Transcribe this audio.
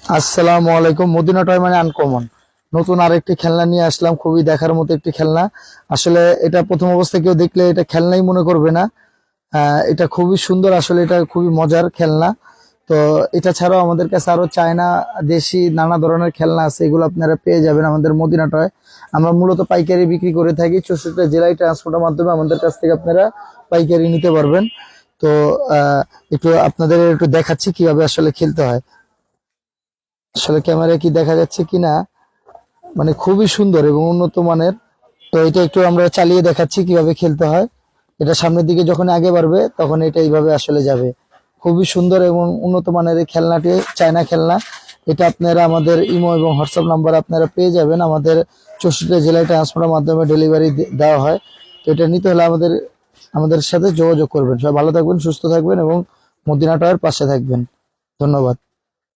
আসসালামু আলাইকুম। Medina toy মানে আনকমন নতুন আরেকটি খেলনা নিয়ে আসলাম, খুবই দেখার মতো একটি খেলনা। আসলে এটা প্রথম অবস্থায় কেউ দেখলে এটা খেলনাই মনে করবে না। এটা খুবই সুন্দর, আসলে এটা খুবই মজার খেলনা। তো এটা ছাড়াও আমাদের কাছে আরো চায়না দেশি নানা ধরনের খেলনা আছে, এগুলো আপনারা পেয়ে যাবেন আমাদের মদিনা টয়। আমরা মূলত পাইকারি বিক্রি করে থাকি, 64টা জেলায় ট্রান্সপোর্টের মাধ্যমে আমাদের কাছ থেকে আপনারা পাইকারি নিতে পারবেন। তো একটু আপনাদের একটু দেখাচ্ছি কিভাবে আসলে খেলতে হয়। আসলে ক্যামেরায় কি দেখা যাচ্ছে কিনা, মানে খুবই সুন্দর এবং উন্নত মানের। তো এটা একটু আমরা চালিয়ে দেখাচ্ছি কিভাবে খেলতে হয়। এটা সামনের দিকে যখন আগে বাড়বে তখন এটা এইভাবে আসলে যাবে। খুবই সুন্দর এবং উন্নত মানের এই খেলনাটি, চায়না খেলনা। এটা আপনারা আমাদের ইমো এবং হোয়াটসঅ্যাপ নাম্বার আপনারা পেয়ে যাবেন। আমাদের 64 জেলায় ট্রান্সপোর্টের মাধ্যমে ডেলিভারি দেওয়া হয়। তো এটা নিতে হলে আমাদের আমাদের সাথে যোগাযোগ করবেন। সবাই ভালো থাকবেন, সুস্থ থাকবেন এবং মদিনা টয়ের পাশে থাকবেন। ধন্যবাদ।